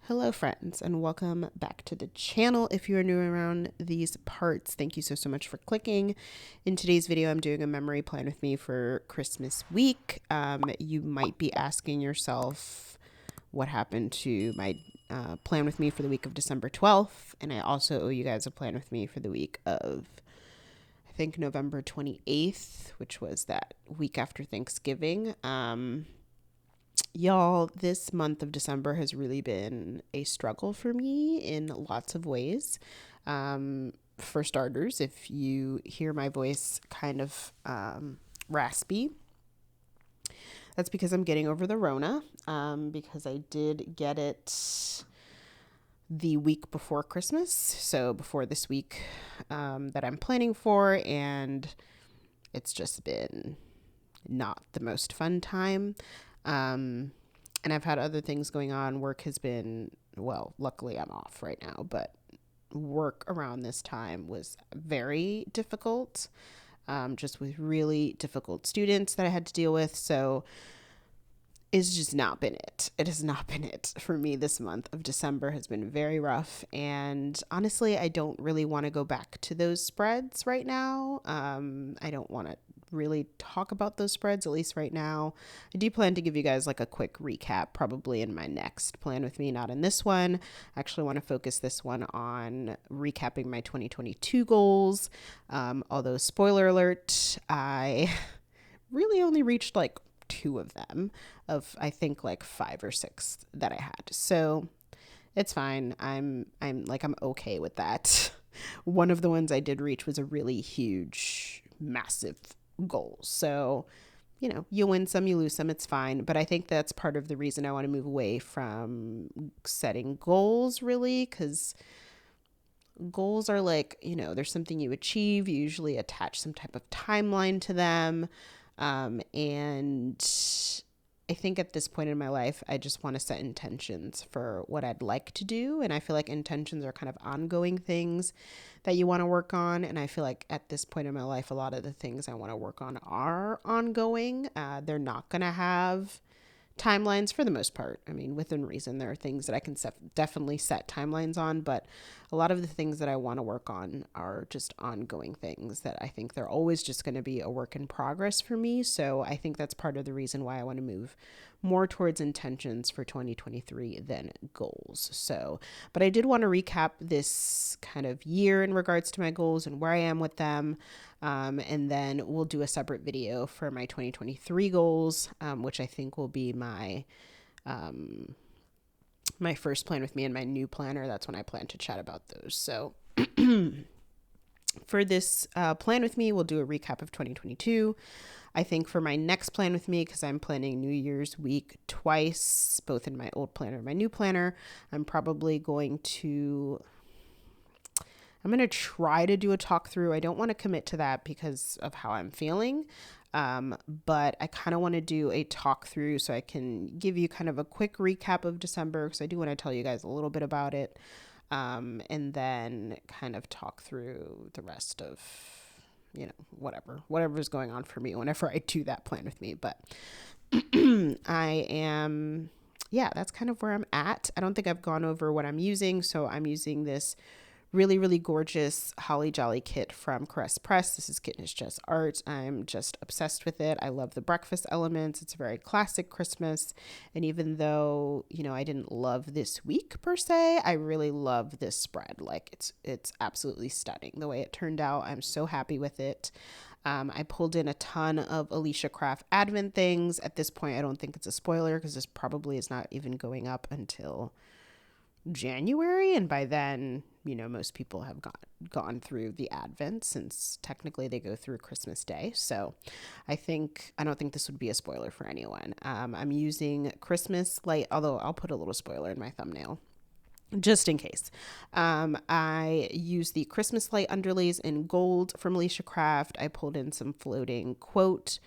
Hello friends, and welcome back to the channel. If you are new around these parts, thank you so much for clicking. In today's video, I'm doing a memory plan with me for Christmas week. You might be asking yourself what happened to my plan with me for the week of December 12th, and I also owe you guys a plan with me for the week of, I think, November 28th, which was that week after Thanksgiving. Y'all, this month of December has really been a struggle for me in lots of ways. For starters, if you hear my voice kind of raspy, that's because I'm getting over the Rona, because I did get it the week before Christmas, so before this week that I'm planning for, and it's just been not the most fun time. And I've had other things going on. Work has been, well, luckily I'm off right now, but work around this time was very difficult, just with really difficult students that I had to deal with. So it's just not been it. It has not been it for me. This month of December has been very rough. And honestly, I don't really want to go back to those spreads right now. I don't want to really talk about those spreads, at least right now. I do plan to give you guys like a quick recap, probably in my next plan with me, not in this one. I actually want to focus this one on recapping my 2022 goals. Although, spoiler alert, I really only reached like 2 of them of, I think, like 5 or 6 that I had. So it's fine. I'm okay with that. One of the ones I did reach was a really huge, massive goal. So, you win some, you lose some, it's fine. But I think that's part of the reason I want to move away from setting goals, really, because goals are like, there's something you achieve. You usually attach some type of timeline to them. And I think at this point in my life, I just want to set intentions for what I'd like to do. And I feel like intentions are kind of ongoing things that you want to work on. And I feel like at this point in my life, a lot of the things I want to work on are ongoing. They're not going to have timelines for the most part. I mean, within reason, there are things that I can definitely set timelines on, but a lot of the things that I want to work on are just ongoing things that I think they're always just going to be a work in progress for me. So I think that's part of the reason why I want to move more towards intentions for 2023 than goals. So, but I did want to recap this kind of year in regards to my goals and where I am with them. And then we'll do a separate video for my 2023 goals, which I think will be my my first plan with me and my new planner. That's when I plan to chat about those. So for this plan with me, we'll do a recap of 2022. I think for my next plan with me, because I'm planning New Year's week twice, both in my old planner and my new planner, I'm probably going to try to do a talk through. I don't want to commit to that because of how I'm feeling. But I kind of want to do a talk through so I can give you kind of a quick recap of December, because I do want to tell you guys a little bit about it. And then kind of talk through the rest of, whatever's going on for me whenever I do that plan with me. But that's kind of where I'm at. I don't think I've gone over what I'm using. So I'm using this really, really gorgeous Holly Jolly kit from Caress Press. This is Kitten is Just Art. I'm just obsessed with it. I love the breakfast elements. It's a very classic Christmas. And even though, I didn't love this week per se, I really love this spread. Like it's absolutely stunning the way it turned out. I'm so happy with it. I pulled in a ton of Alicia Craft Advent things. At this point, I don't think it's a spoiler because this probably is not even going up until January, and by then, most people have gone through the Advent, since technically they go through Christmas Day. So I don't think this would be a spoiler for anyone. I'm using Christmas light, although I'll put a little spoiler in my thumbnail just in case. I use the Christmas light underlays in gold from Alicia Craft. I pulled in some floating quote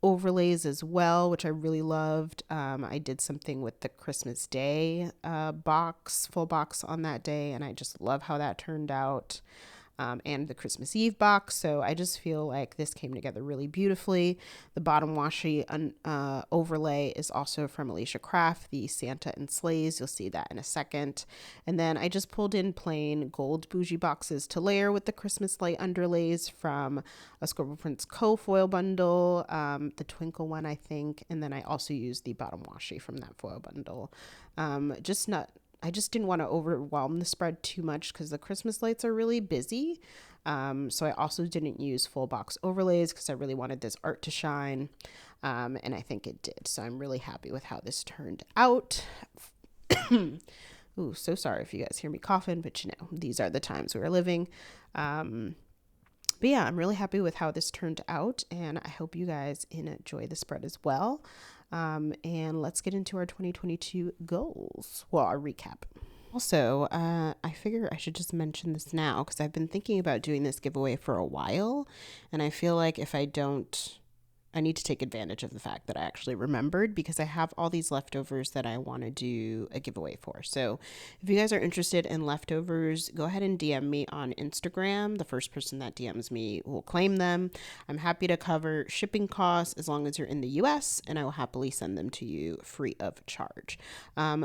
overlays as well, which I really loved. I did something with the Christmas Day full box on that day, and I just love how that turned out. and the Christmas Eve box. So I just feel like this came together really beautifully. The bottom washi overlay is also from Alicia Craft, the Santa and Sleighs. You'll see that in a second. And then I just pulled in plain gold bougie boxes to layer with the Christmas light underlays from a Scribble Prints co-foil bundle, the Twinkle one, I think. And then I also used the bottom washi from that foil bundle. I just didn't want to overwhelm the spread too much because the Christmas lights are really busy. So I also didn't use full box overlays because I really wanted this art to shine. And I think it did. So I'm really happy with how this turned out. Ooh, so sorry if you guys hear me coughing, but you know, these are the times we're living. But yeah, I'm really happy with how this turned out, and I hope you guys enjoy the spread as well. And let's get into our 2022 goals. Well, our recap. Also, I figure I should just mention this now because I've been thinking about doing this giveaway for a while, and I feel like if I don't, I need to take advantage of the fact that I actually remembered because I have all these leftovers that I want to do a giveaway for. So if you guys are interested in leftovers, go ahead and DM me on Instagram. The first person that DMs me will claim them. I'm happy to cover shipping costs as long as you're in the US, and I will happily send them to you free of charge.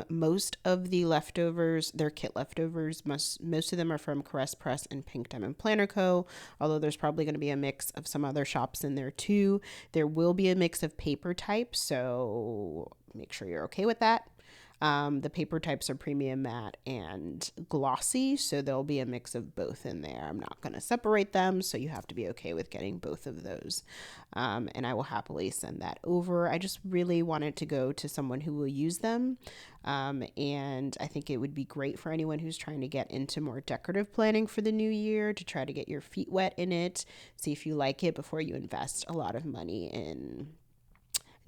Most of the leftovers, they're kit leftovers. Most of them are from Caress Press and Pink Diamond Planner Co., although there's probably going to be a mix of some other shops in there too. There will be a mix of paper types, so make sure you're okay with that. The paper types are premium matte and glossy, so there'll be a mix of both in there. I'm not going to separate them, so you have to be okay with getting both of those. And I will happily send that over. I just really wanted to go to someone who will use them. And I think it would be great for anyone who's trying to get into more decorative planning for the new year, to try to get your feet wet in it, see if you like it before you invest a lot of money in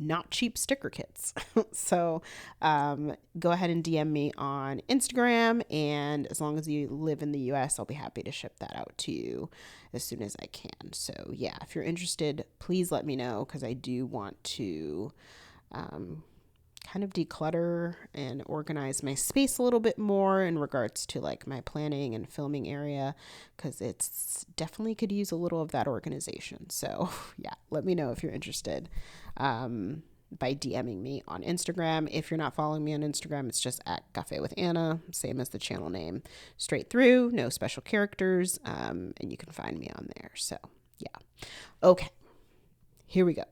not cheap sticker kits. So go ahead and DM me on Instagram, and as long as you live in the US, I'll be happy to ship that out to you as soon as I can. So yeah, if you're interested, please let me know because I do want to kind of declutter and organize my space a little bit more in regards to like my planning and filming area, because it's definitely could use a little of that organization. So yeah, let me know if you're interested by DMing me on Instagram. If you're not following me on Instagram, it's just at Cafe with Anna, same as the channel name, straight through, no special characters, and you can find me on there. So yeah, okay, here we go.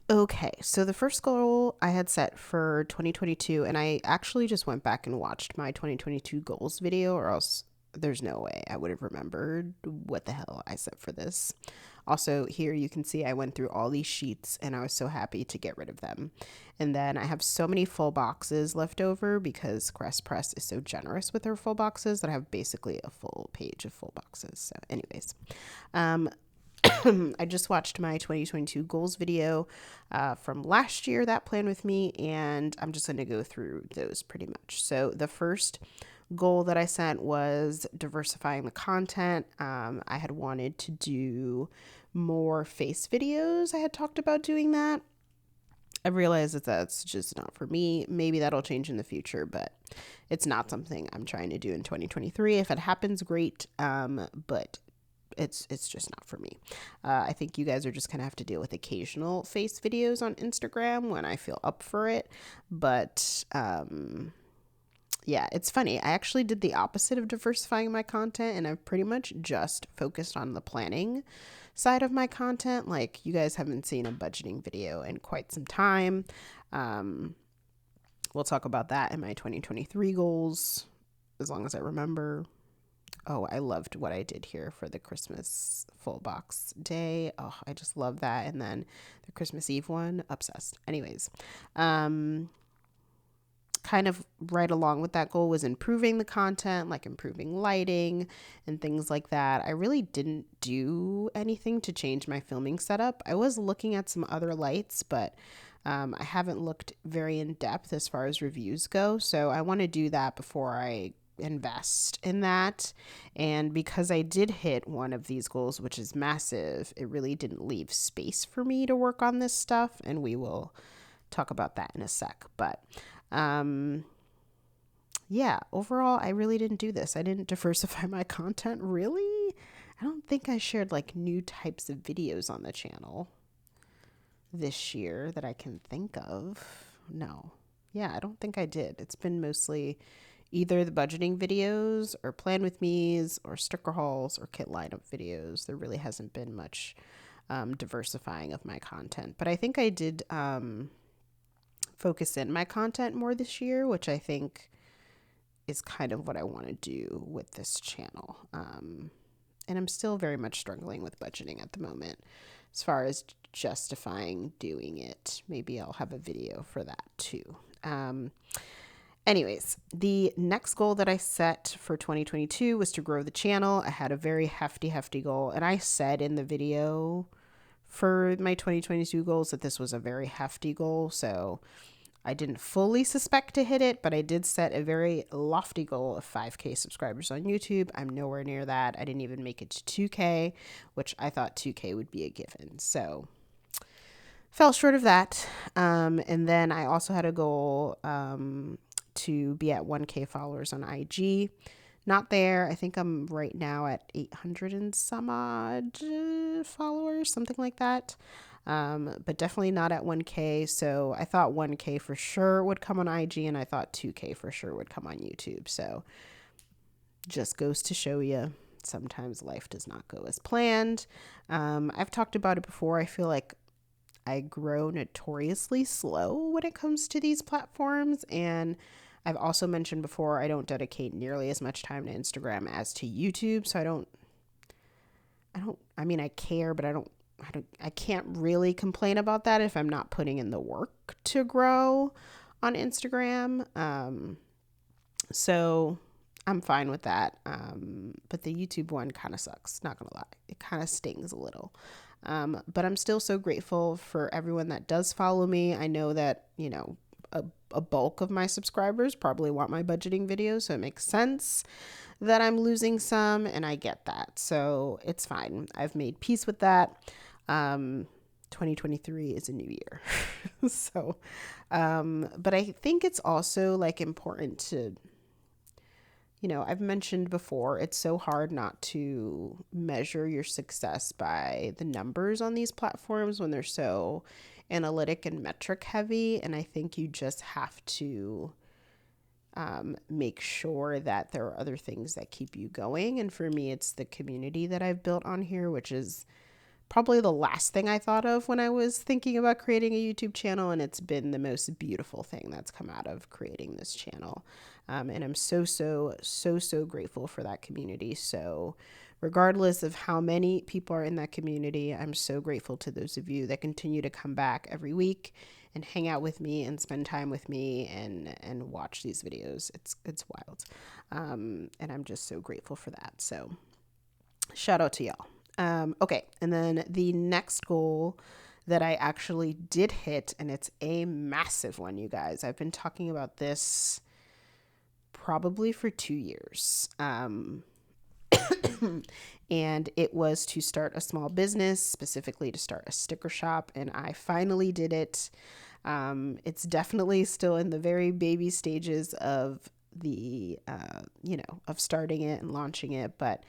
Okay, so the first goal I had set for 2022, and I actually just went back and watched my 2022 goals video, or else there's no way I would have remembered what the hell I set for this. Also, here you can see I went through all these sheets and I was so happy to get rid of them. And then I have so many full boxes left over because Caress Press is so generous with her full boxes that I have basically a full page of full boxes. So anyways, I just watched my 2022 goals video from last year that planned with me, and I'm just going to go through those pretty much. So the first goal that I set was diversifying the content. I had wanted to do more face videos. I had talked about doing that. I realized that that's just not for me. Maybe that'll change in the future, but it's not something I'm trying to do in 2023. If it happens, great. But it's just not for me. I think you guys are just gonna have to deal with occasional face videos on Instagram when I feel up for it. But yeah, it's funny. I actually did the opposite of diversifying my content, and I've pretty much just focused on the planning side of my content. Like, you guys haven't seen a budgeting video in quite some time. We'll talk about that in my 2023 goals, as long as I remember. Oh, I loved what I did here for the Christmas full box day. Oh, I just love that. And then the Christmas Eve one, obsessed. Anyways, kind of right along with that goal was improving the content, like improving lighting and things like that. I really didn't do anything to change my filming setup. I was looking at some other lights, but I haven't looked very in depth as far as reviews go. So I want to do that before I invest in that. And because I did hit one of these goals, which is massive, it really didn't leave space for me to work on this stuff, and we will talk about that in a sec. But yeah, overall I really didn't do this. I didn't diversify my content, really. I don't think I shared like new types of videos on the channel this year that I can think of. No. Yeah, I don't think I did. It's been mostly either the budgeting videos or plan with me's or sticker hauls or kit lineup videos. There really hasn't been much diversifying of my content, but I think I did focus in my content more this year, which I think is kind of what I want to do with this channel. And I'm still very much struggling with budgeting at the moment as far as justifying doing it. Maybe I'll have a video for that too. Anyways, the next goal that I set for 2022 was to grow the channel. I had a very hefty goal, and I said in the video for my 2022 goals that this was a very hefty goal, so I didn't fully suspect to hit it, but I did set a very lofty goal of 5K subscribers on YouTube. I'm nowhere near that. I didn't even make it to 2K, which I thought 2K would be a given. So fell short of that. And then I also had a goal to be at 1K followers on IG. Not there. I think I'm right now at 800 and some odd followers, something like that. But definitely not at 1K. So I thought 1K for sure would come on IG, and I thought 2K for sure would come on YouTube. So just goes to show you, sometimes life does not go as planned. I've talked about it before. I feel like I grow notoriously slow when it comes to these platforms, and I've also mentioned before I don't dedicate nearly as much time to Instagram as to YouTube. So I mean, I care, but I can't really complain about that if I'm not putting in the work to grow on Instagram. So I'm fine with that. But the YouTube one kind of sucks, not gonna lie. It kind of stings a little. But I'm still so grateful for everyone that does follow me. I know that, a bulk of my subscribers probably want my budgeting videos, so it makes sense that I'm losing some, and I get that. So it's fine. I've made peace with that. 2023 is a new year. So, but I think it's also like important to, I've mentioned before, it's so hard not to measure your success by the numbers on these platforms when they're so analytic and metric heavy. And I think you just have to make sure that there are other things that keep you going. And for me, it's the community that I've built on here, which is probably the last thing I thought of when I was thinking about creating a YouTube channel. And it's been the most beautiful thing that's come out of creating this channel. And I'm so grateful for that community. So regardless of how many people are in that community, I'm so grateful to those of you that continue to come back every week and hang out with me and spend time with me and watch these videos. It's wild. And I'm just so grateful for that. So shout out to y'all. Okay. And then the next goal that I actually did hit, and it's a massive one, you guys. I've been talking about this probably for 2 years. And it was to start a small business, specifically to start a sticker shop. And I finally did it. It's definitely still in the very baby stages of of starting it and launching it, but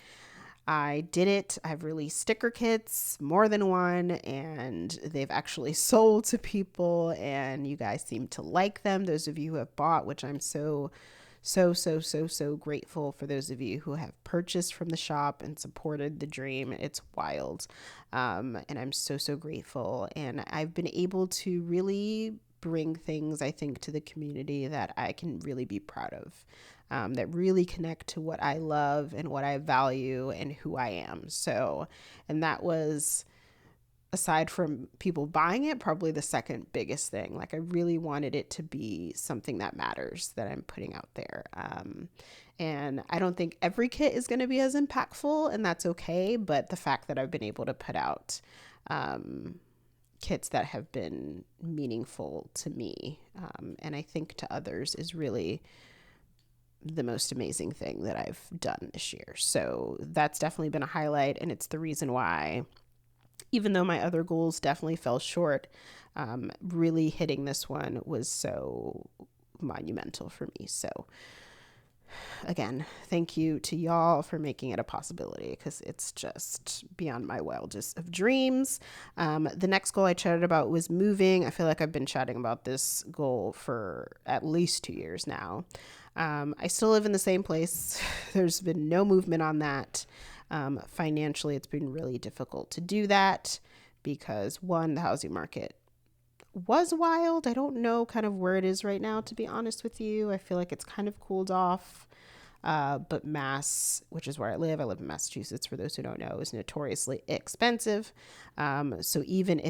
I did it. I've released sticker kits, more than one, and they've actually sold to people, and you guys seem to like them. Those of you who have bought, which I'm so grateful for those of you who have purchased from the shop and supported the dream. It's wild. And I'm so grateful. And I've been able to really bring things, I think, to the community that I can really be proud of. That really connect to what I love and what I value and who I am. So, and that was, aside from people buying it, probably the second biggest thing. Like, I really wanted it to be something that matters, that I'm putting out there. And I don't think every kit is going to be as impactful, and that's okay. But the fact that I've been able to put out kits that have been meaningful to me, and I think to others, is really the most amazing thing that I've done this year. So that's definitely been a highlight, and it's the reason why, even though my other goals definitely fell short, really hitting this one was so monumental for me. So again, thank you to y'all for making it a possibility, because it's just beyond my wildest of dreams. The next goal I chatted about was moving. I feel like I've been chatting about this goal for at least 2 years now. I still live in the same place. There's been no movement on that. Financially, it's been really difficult to do that because, one, the housing market was wild. I don't know kind of where it is right now, to be honest with you. I feel like it's kind of cooled off. But Mass, which is where I live in Massachusetts, for those who don't know, is notoriously expensive. So even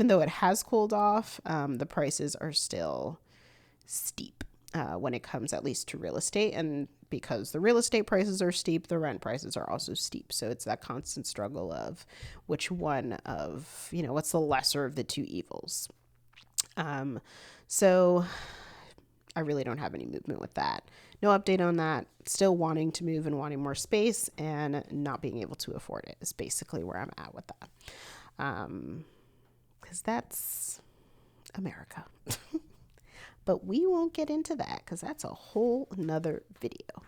though it has cooled off, the prices are still steep when it comes at least to real estate. And because the real estate prices are steep, the rent prices are also steep. So it's that constant struggle of which one of, what's the lesser of the two evils. So I really don't have any movement with that. No update on that. Still wanting to move and wanting more space and not being able to afford it is basically where I'm at with that. Because that's America. But we won't get into that because that's a whole nother video.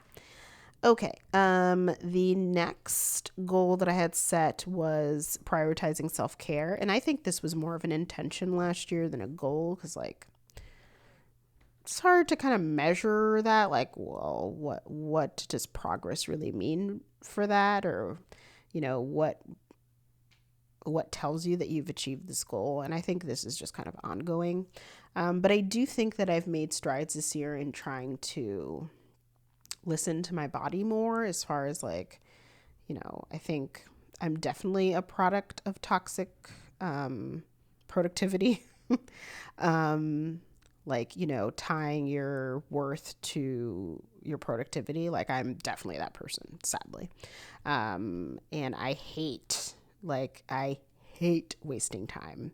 Okay. The next goal that I had set was prioritizing self-care. And I think this was more of an intention last year than a goal, because it's hard to kind of measure that. Like, well, what does progress really mean for that? Or, what tells you that you've achieved this goal? And I think this is just kind of ongoing. But I do think that I've made strides this year in trying to listen to my body more, as far as I think I'm definitely a product of toxic productivity. Tying your worth to your productivity. Like, I'm definitely that person, sadly. And I hate wasting time.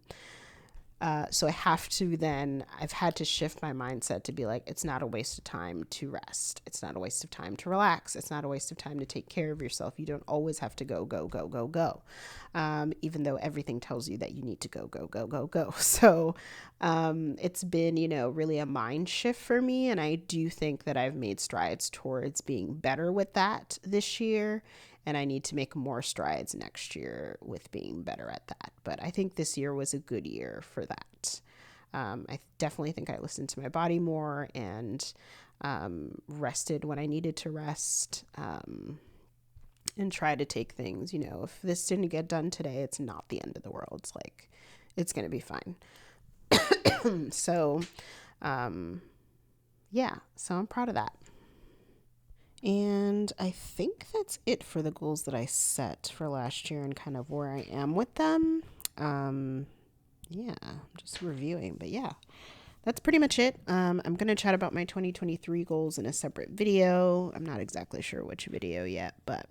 So I've had to shift my mindset to be like, it's not a waste of time to rest. It's not a waste of time to relax. It's not a waste of time to take care of yourself. You don't always have to go, go, go, go, go. Even though everything tells you that you need to go, go, go, go, go. So, it's been, really a mind shift for me. And I do think that I've made strides towards being better with that this year. And I need to make more strides next year with being better at that. But I think this year was a good year for that. I definitely think I listened to my body more and rested when I needed to rest, and try to take things, if this didn't get done today, it's not the end of the world. It's like, it's going to be fine. So, so I'm proud of that. And I think that's it for the goals that I set for last year and kind of where I am with them. I'm just reviewing, but yeah, that's pretty much it. I'm going to chat about my 2023 goals in a separate video. I'm not exactly sure which video yet, but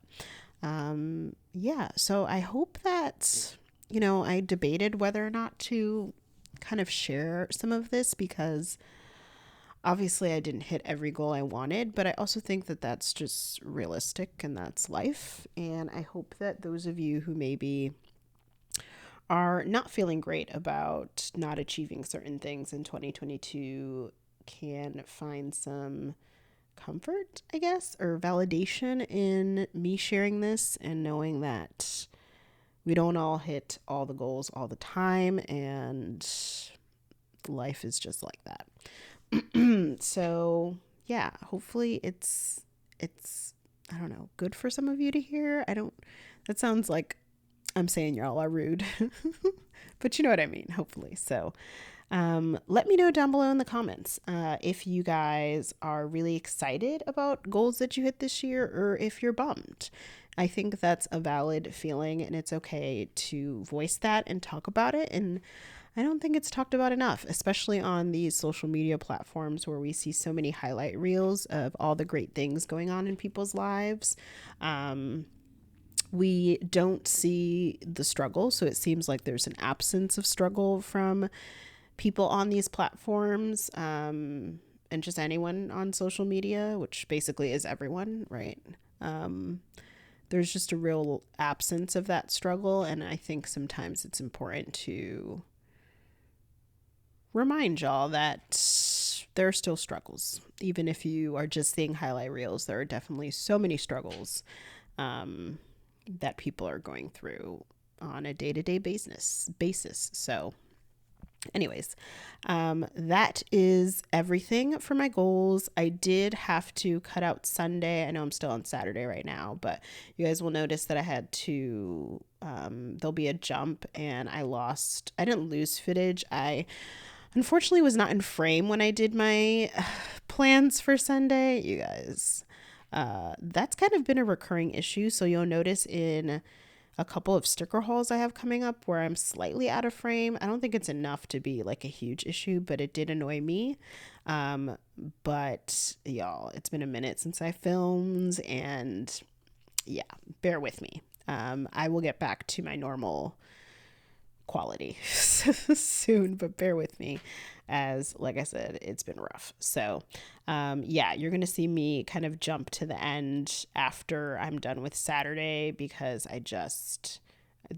so I hope that, I debated whether or not to kind of share some of this, because obviously I didn't hit every goal I wanted, but I also think that that's just realistic and that's life. And I hope that those of you who maybe are not feeling great about not achieving certain things in 2022 can find some comfort, I guess, or validation in me sharing this and knowing that we don't all hit all the goals all the time, and life is just like that. So yeah, hopefully it's, I don't know, good for some of you to hear. That sounds like I'm saying y'all are rude, but you know what I mean, hopefully. So, let me know down below in the comments, if you guys are really excited about goals that you hit this year, or if you're bummed. I think that's a valid feeling, and it's okay to voice that and talk about it. And I don't think it's talked about enough, especially on these social media platforms where we see so many highlight reels of all the great things going on in people's lives. We don't see the struggle. So it seems like there's an absence of struggle from people on these platforms, and just anyone on social media, which basically is everyone, right? There's just a real absence of that struggle. And I think sometimes it's important to remind y'all that there are still struggles. Even if you are just seeing highlight reels, there are definitely so many struggles that people are going through on a day-to-day basis. So anyways, that is everything for my goals. I did have to cut out Sunday. I know I'm still on Saturday right now, but you guys will notice that I had to, there'll be a jump, and I didn't lose footage. I unfortunately was not in frame when I did my plans for Sunday, you guys. That's kind of been a recurring issue. So you'll notice in a couple of sticker hauls I have coming up where I'm slightly out of frame. I don't think it's enough to be like a huge issue, but it did annoy me. But y'all, it's been a minute since I filmed, and yeah, bear with me. I will get back to my normal quality soon, but bear with me, as like I said, it's been rough. So yeah, you're gonna see me kind of jump to the end after I'm done with Saturday, because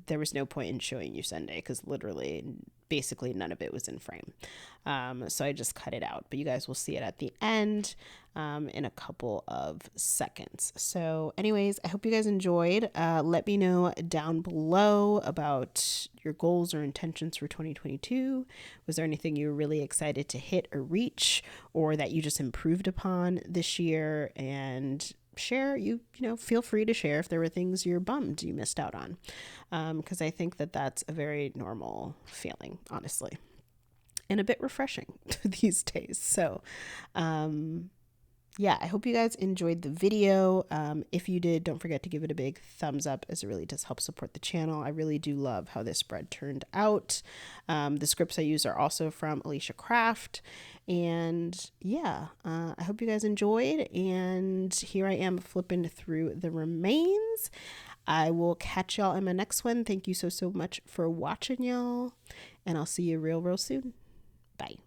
there was no point in showing you Sunday, because literally basically none of it was in frame. So I just cut it out, but you guys will see it at the end in a couple of seconds. So anyways, I hope you guys enjoyed. Let me know down below about your goals or intentions for 2022. Was there anything you were really excited to hit or reach, or that you just improved upon this year? And share, you know, feel free to share if there were things you're bummed you missed out on, because I think that that's a very normal feeling, honestly, and a bit refreshing these days. So yeah, I hope you guys enjoyed the video. If you did, don't forget to give it a big thumbs up, as it really does help support the channel. I really do love how this spread turned out. The scripts I use are also from Alicia Craft. And yeah, I hope you guys enjoyed. And here I am flipping through the remains. I will catch y'all in my next one. Thank you so much for watching, y'all. And I'll see you real soon. Bye.